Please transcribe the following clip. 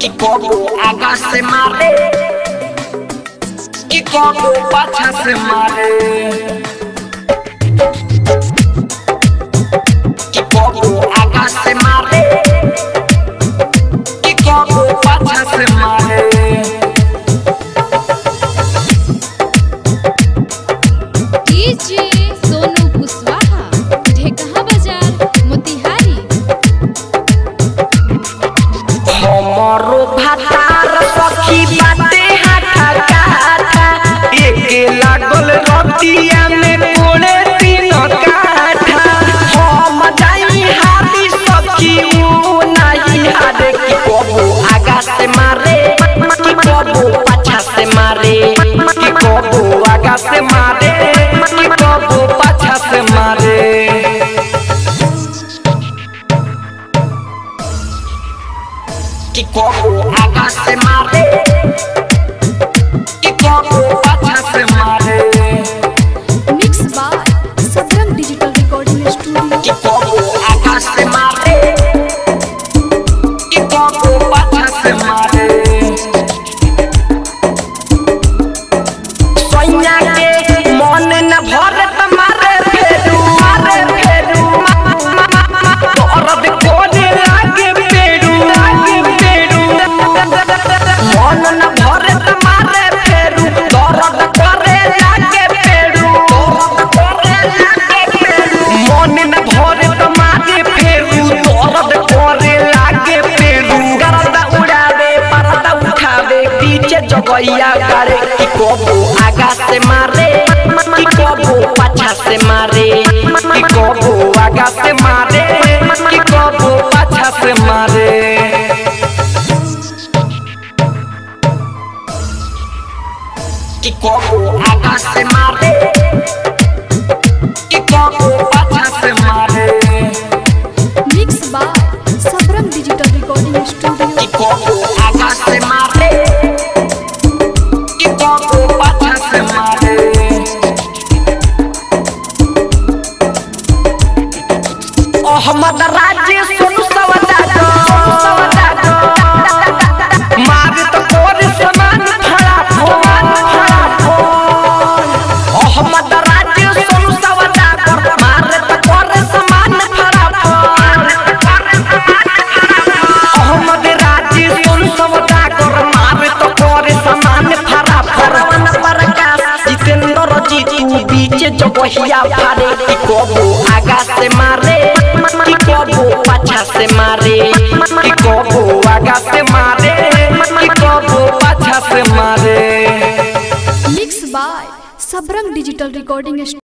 कि कबो आगा से मारे कि कबो पाछा से मारे कि कबो आगा से मारे कि कबो पाछा से मारे। डीजे सोनू कुशवाहा ढेकहा बाजार मोतिहारी। हमरो भातार सखी बाटे हाथा काठा एके लागल रतिया में कोड़े तीन काठा। हम जाई हाथी सखी ऊ नहीं हारे कि कबो आगा से मारे कि कबो पाछा से मारे कि कबो आगा से मारे कि कबो पाछा से मारे। कि कबो आगा से मारे कि कबो पाछा से मारे। Mix by Satrang digital recording studio. कि कबो आगा से मारे कि कबो पाछा से मारे। सोइया के मन न भरे त मारे फेरू दर्द कोने लागे पेड़ू मन न भरे त मारे फेरू दर्द करे लागे पेड़ू मन न भरे त मारे फेरू दर्द करे लागे पेड़ू। गर्दा उड़ावे पर्दा उठावे पीछे जगैया करे कि कबो आगा से मारे कि कबो पाछा से मारे कि कबो आगा से मारे कि कबो पाछा से मारे। कि कबो आगा से मारे कि कबो पाछा से मारे। Mix by Satrang digital recording studio. कि कबो आगा से मारे कि कबो पाछा से मारे। अहमद राज्य सोनू सवदादो मारे तो कोरे समान खड़ा फोन अहमद राज्य सोनू सवदादो मारे तो कोरे समान खड़ा फोन अहमद राज्य सोनू सवदादो मारे तो कोरे समान खड़ा फोन। प्रकाश जितेंद्र जी तू बीच जगहिया फारे कि कबो आगा से मारे कि कबो पाछा से मारे कि कबो आगा से मारे कि कबो पाछा से मारे। Mix by Satrang digital recording.